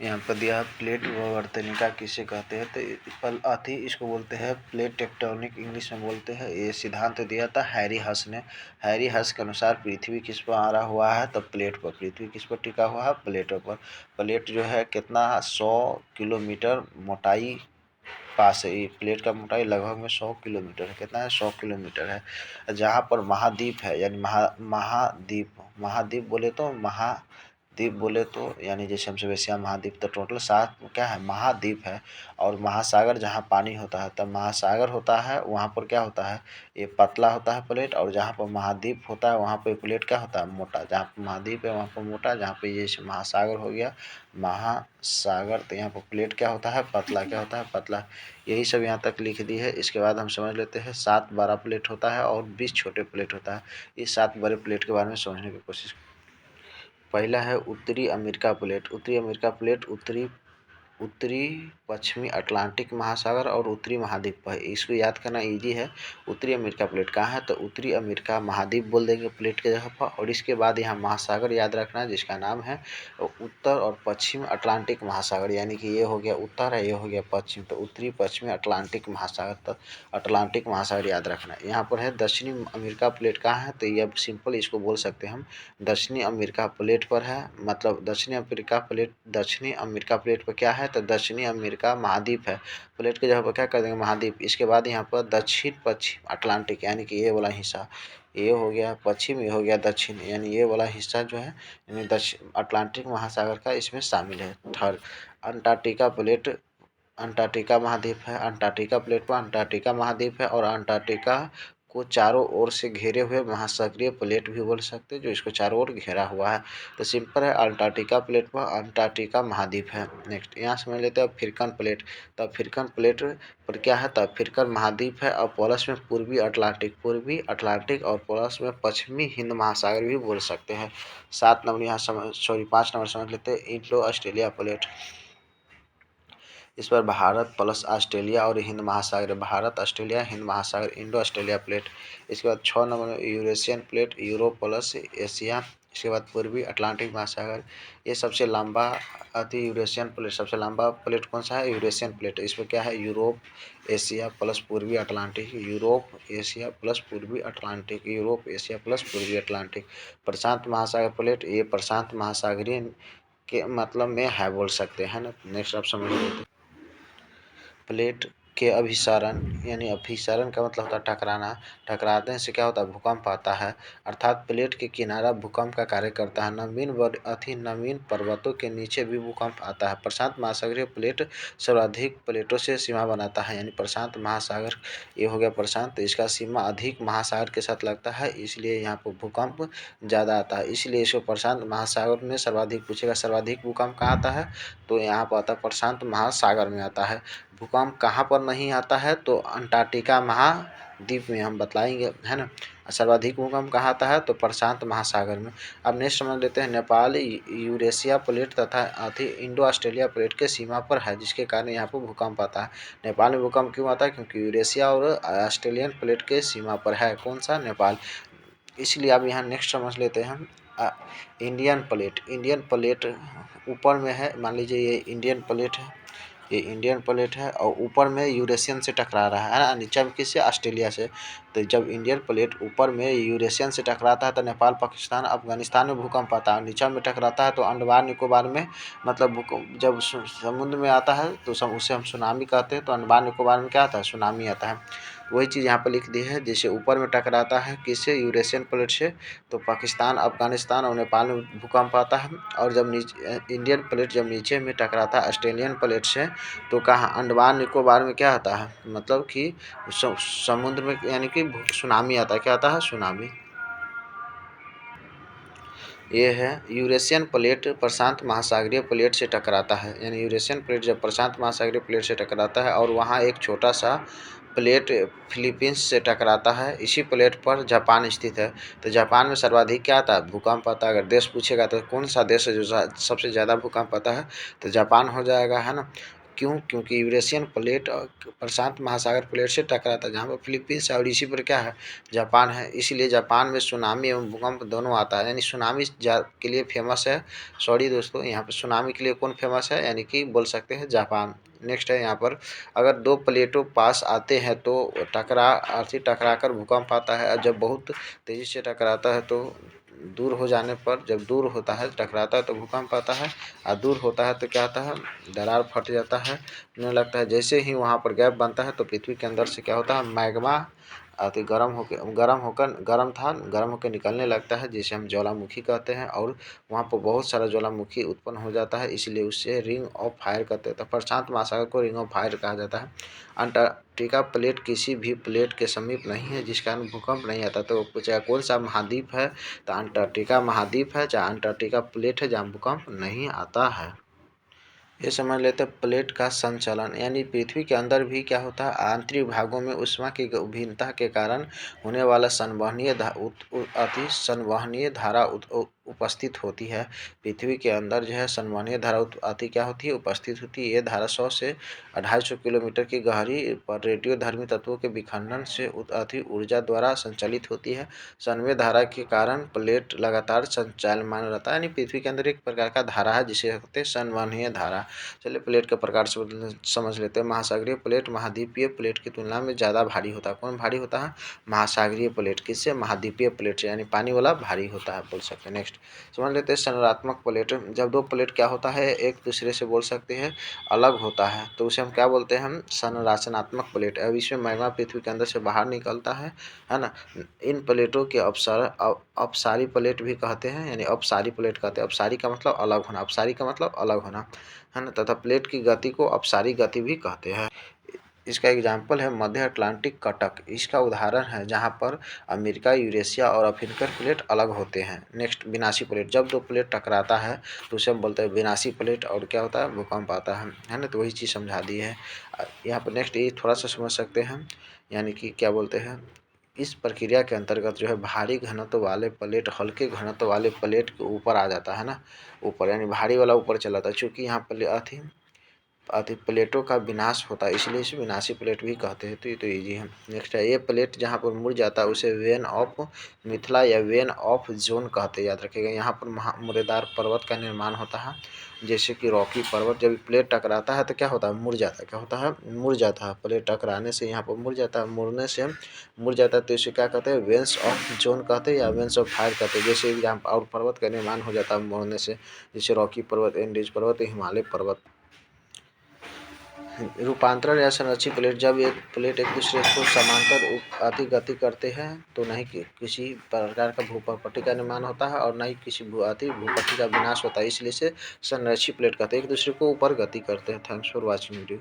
यहाँ पर दिया है प्लेट विवर्तनिका किसे कहते हैं, तो पल आती इसको बोलते हैं प्लेट टेक्टोनिक, इंग्लिश में बोलते हैं। ये सिद्धांत दिया था हैरी हस ने। हैरी हस के अनुसार पृथ्वी किस पर आरा हुआ है, तो प्लेट पर। पृथ्वी किस पर टिका हुआ है, प्लेटों पर। प्लेट जो है कितना 100 किलोमीटर मोटाई पास है। ये प्लेट का मोटाई लगभग में 100 किलोमीटर है। कितना है, 100 किलोमीटर है। जहाँ पर महाद्वीप है, यानी महाद्वीप बोले तो यानी जैसे हमसे एशिया महाद्वीप, तो टोटल 7 क्या है, महाद्वीप है। और महासागर जहाँ पानी होता है, तब महासागर होता है, वहाँ पर क्या होता है, ये पतला होता है प्लेट। और जहाँ पर महाद्वीप होता है वहाँ पर प्लेट क्या होता है, मोटा। जहाँ पर महाद्वीप है वहाँ पर मोटा, जहाँ पे ये महासागर हो गया महासागर, तो यहाँ पर प्लेट क्या होता है, पतला। क्या होता है, पतला। यही सब यहाँ तक लिख दी है। इसके बाद हम समझ लेते हैं 7 बड़ा प्लेट होता है और 20 छोटे प्लेट होता है। इस 7 बड़े प्लेट के बारे में समझने की कोशिश। पहला है उत्तरी अमेरिका प्लेट। उत्तरी अमेरिका प्लेट उत्तरी पश्चिमी अटलांटिक महासागर और उत्तरी महाद्वीप पर है। इसको याद करना इजी है। उत्तरी अमेरिका प्लेट कहाँ है, तो उत्तरी अमेरिका महाद्वीप बोल देंगे प्लेट के जगह पर। और इसके बाद यहाँ महासागर याद रखना है, जिसका नाम है उत्तर और पश्चिम अटलांटिक महासागर, यानी कि ये हो गया उत्तर है, ये हो गया पश्चिम, तो उत्तरी पश्चिमी अटलांटिक महासागर। तो अटलांटिक महासागर याद रखना है। यहाँ पर है दक्षिणी अमेरिका प्लेट कहाँ है, तो ये सिंपल इसको बोल सकते हैं हम, दक्षिणी अमेरिका प्लेट पर है। मतलब दक्षिणी अमेरिका प्लेट पर क्या है, तो दक्षिणी अमेरिका महाद्वीप है। प्लेट के जगह पर क्या कर देंगे, महाद्वीप। इसके बाद यहाँ पर दक्षिण पश्चिम अटलांटिक, यानी कि ये वाला हिस्सा, ये हो गया पश्चिम, ये हो गया दक्षिण, यानी ये वाला हिस्सा जो है यानी दक्षिण अटलांटिक महासागर का इसमें शामिल है। थर्ड, अंटार्कटिका प्लेट, अंटार्कटिका महाद्वीप है। अंटार्कटिका प्लेट पर अंटार्कटिका महाद्वीप है। और अंटार्कटिका को चारों ओर से घेरे हुए महासागरीय प्लेट भी बोल सकते हैं, जो इसको चारों ओर घेरा हुआ है। तो सिंपल है, अंटार्कटिका प्लेट पर अंटार्कटिका महाद्वीप है। नेक्स्ट यहाँ समझ लेते हैं अफ्रीकन प्लेट। तो अफ्रीकन प्लेट पर क्या है, तो अफ्रीकन महाद्वीप है और प्लस में पूर्वी अटलांटिक और प्लस में पश्चिमी हिंद महासागर भी बोल सकते हैं। 5 नंबर समझ लेते हैं इंडो ऑस्ट्रेलिया प्लेट। इस पर भारत प्लस ऑस्ट्रेलिया और हिंद महासागर, भारत ऑस्ट्रेलिया हिंद महासागर, इंडो ऑस्ट्रेलिया प्लेट। इसके बाद 6 नंबर में Eurasian plate, Europe plus Asia. इसके बाद पूर्वी अटलांटिक महासागर। ये सबसे लंबा यूरेशियन प्लेट, सबसे लंबा प्लेट कौन सा है, यूरेशियन प्लेट। इसमें क्या है, यूरोप एशिया प्लस पूर्वी अटलांटिक, यूरोप एशिया प्लस पूर्वी अटलांटिक, यूरोप एशिया प्लस पूर्वी अटलांटिक। प्रशांत महासागर प्लेट, ये प्रशांत महासागरीय के मतलब में है बोल सकते हैं ना। नेक्स्ट आप समझ लेते। प्लेट के अभिसरण, यानी अभिसरण का मतलब होता है टकराना। टकराने से क्या होता है, भूकंप आता है। अर्थात प्लेट के किनारा भूकंप का कार्य करता है। नवीन पर्वतों के नीचे भी भूकंप आता है। प्रशांत महासागरीय प्लेट सर्वाधिक प्लेटों से सीमा बनाता है, यानी प्रशांत महासागर, ये हो गया प्रशांत, इसका सीमा अधिक महासागर के साथ लगता है, इसलिए यहाँ पर भूकंप ज़्यादा आता है। इसलिए इसको प्रशांत महासागर में सर्वाधिक पूछेगा, सर्वाधिक भूकंप कहाँ आता है, तो यहाँ पर आता है प्रशांत महासागर में आता है। भूकंप कहाँ पर नहीं आता है, तो अंटार्कटिका महाद्वीप में हम बतलाएंगे, है ना। सर्वाधिक भूकंप कहाँ आता है, तो प्रशांत महासागर में। अब नेक्स्ट समझ लेते हैं, नेपाल यूरेशिया प्लेट तथा इंडो ऑस्ट्रेलिया प्लेट के सीमा पर है, जिसके कारण यहाँ पर भूकंप आता है। नेपाल में भूकंप क्यों आता है, क्योंकि यूरेशिया और ऑस्ट्रेलियन प्लेट के सीमा पर है। कौन सा, नेपाल। इसलिए अब यहाँ नेक्स्ट समझ लेते हैं हम इंडियन प्लेट। इंडियन प्लेट ऊपर में है, मान लीजिए ये इंडियन प्लेट है, ये इंडियन प्लेट है और ऊपर में यूरेशियन से टकरा रहा है ना, नीचे में किससे, ऑस्ट्रेलिया से। तो जब इंडियन प्लेट ऊपर में यूरेशियन से टकराता है तो नेपाल, पाकिस्तान, अफगानिस्तान में भूकंप आता है। नीचे में टकराता है तो अंडमान निकोबार में, मतलब जब समुद्र में आता है तो उसे हम सुनामी कहते हैं। तो अंडमान निकोबार में क्या आता है, सुनामी आता है। वही चीज़ यहाँ पर लिख दी है, जैसे ऊपर में टकराता है किससे, यूरेशियन प्लेट से, तो पाकिस्तान, अफगानिस्तान और नेपाल में भूकंप आता है। और जब इंडियन प्लेट जब नीचे में टकराता है ऑस्ट्रेलियन प्लेट से, तो कहाँ, अंडमान निकोबार में क्या आता है, मतलब कि समुद्र में, यानी कि सुनामी आता है। क्या आता है, सुनामी। ये है यूरेशियन प्लेट प्रशांत महासागरीय प्लेट से टकराता है, यानी यूरेशियन प्लेट जब प्रशांत महासागरीय प्लेट से टकराता है और वहाँ एक छोटा सा प्लेट फिलीपींस से टकराता है। इसी प्लेट पर जापान स्थित है। तो जापान में सर्वाधिक क्या आता है, भूकंप आता है। अगर देश पूछेगा तो कौन सा देश है जो सबसे ज़्यादा भूकंप आता है, तो जापान हो जाएगा, है ना। क्यों? क्योंकि यूरेशियन प्लेट प्रशांत महासागर प्लेट से टकराता है, जहाँ पर फिलीपींस है और इसी पर क्या है, जापान है। इसीलिए जापान में सुनामी एवं भूकंप दोनों आता है। यानी सुनामी के लिए फेमस है, सॉरी दोस्तों, यहाँ पर सुनामी के लिए कौन फेमस है, यानी कि बोल सकते हैं जापान। नेक्स्ट है यहाँ पर, अगर दो प्लेटों पास आते हैं तो टकराकर भूकंप आता है, और जब बहुत तेज़ी से टकराता है तो दूर हो जाने पर, जब दूर होता है टकराता है तो भूकंप आता है, और दूर होता है तो क्या आता है, दरार फट जाता है, उन्हें लगता है। जैसे ही वहाँ पर गैप बनता है तो पृथ्वी के अंदर से क्या होता है, मैग्मा अति गर्म होकर निकलने लगता है, जिसे हम ज्वालामुखी कहते हैं, और वहाँ पर बहुत सारा ज्वालामुखी उत्पन्न हो जाता है, इसलिए उससे रिंग ऑफ फायर कहते हैं। तो प्रशांत महासागर को रिंग ऑफ फायर कहा जाता है। अंटार्कटिका प्लेट किसी भी प्लेट के समीप नहीं है, जिस कारण भूकंप नहीं आता। तो चाहे कौन सा महाद्वीप है, तो अंटार्कटिका महाद्वीप है, चाहे अंटार्कटिका प्लेट है, जहाँ भूकंप नहीं आता है। ये समझ लेते हैं प्लेट का संचलन, यानी पृथ्वी के अंदर भी क्या होता है, आंतरिक भागों में ऊष्मा की भिन्नता के कारण होने वाला अति संवहनीय धारा उपस्थित होती है। पृथ्वी के अंदर जो है संवहनीय धारा अति क्या होती है, उपस्थित होती है। ये धारा 100 से 250 किलोमीटर की गहरी पर रेडियोधर्मी तत्वों के विखंडन से अति ऊर्जा द्वारा संचालित होती है। संवहनीय धारा के कारण प्लेट लगातार संचालमान रहता है, यानी पृथ्वी के अंदर एक प्रकार का धारा है जिसे कहते हैं संवहनीय धारा। चलिए प्लेट के प्रकार से समझ लेते हैं। महासागरीय प्लेट महाद्वीपीय प्लेट की तुलना में ज़्यादा भारी होता है। कौन भारी होता है, महासागरीय प्लेट। किससे, महाद्वीपीय प्लेट से, यानी पानी वाला भारी होता है, बोल सकते हैं। नेक्स्ट समझ लेते हैं संरचनात्मक प्लेट। जब दो प्लेट क्या होता है, एक दूसरे से बोल सकते हैं अलग होता है, तो उसे हम क्या बोलते हैं, हम संरचनात्मक प्लेट। अब इसमें मैग्मा पृथ्वी के अंदर से बाहर निकलता है ना। इन प्लेटों के अपसारी प्लेट भी कहते हैं, यानी अपसारी प्लेट कहते हैं। अपसारी का मतलब अलग होना, अपसारी का मतलब अलग होना, है ना। तथा प्लेट की गति को अपसारी गति भी कहते हैं। इसका एग्जाम्पल है मध्य अटलांटिक कटक। इसका उदाहरण है जहाँ पर अमेरिका, यूरेशिया और अफ्रीकन प्लेट अलग होते हैं। नेक्स्ट विनाशी प्लेट। जब दो प्लेट टकराता है तो उसे हम बोलते हैं विनाशी प्लेट, और क्या होता है, भूकंप आता है ना। तो वही चीज़ समझा दी है यहाँ पर। नेक्स्ट ये थोड़ा सा समझ सकते हैं, यानी कि क्या बोलते हैं, इस प्रक्रिया के अंतर्गत जो है भारी घनत्व वाले प्लेट हल्के घनत्व वाले प्लेट के ऊपर आ जाता है ना, ऊपर, यानी भारी वाला ऊपर चला जाता है। चूँकि यहाँ पर अति प्लेटों का विनाश होता है, इसलिए इसे विनाशी प्लेट भी कहते हैं। तो ये तो ईजी है। नेक्स्ट है, ये प्लेट जहाँ पर मुड़ जाता है उसे वेन ऑफ मिथिला या वेन ऑफ जोन कहते हैं, याद रखिएगा। यहाँ पर मुरेदार पर्वत का निर्माण होता है, जैसे कि रॉकी पर्वत। जब प्लेट टकराता है तो क्या होता है, मुड़ जाता है। क्या होता है, मुड़ जाता है। प्लेट टकराने से यहाँ पर मुड़ जाता है, मुड़ने से मुड़ जाता है, तो इसे क्या कहते हैं, वेन्स ऑफ जोन कहते हैं, या वेन्स ऑफ फायर कहते हैं। जैसे यहाँ और पर्वत का निर्माण हो जाता है मुड़ने से, जैसे रॉकी पर्वत, एंडीज पर्वत, हिमालय पर्वत। रूपांतरण या संरक्षित प्लेट। जब एक प्लेट एक दूसरे को समांतर अति गति करते हैं तो नहीं किसी प्रकार का भूपट्टी का निर्माण होता है, और न ही किसी भूपट्टी का विनाश होता है, इसलिए से संरक्षित प्लेट कहते हैं। एक दूसरे को ऊपर गति करते हैं। Thanks for watching video.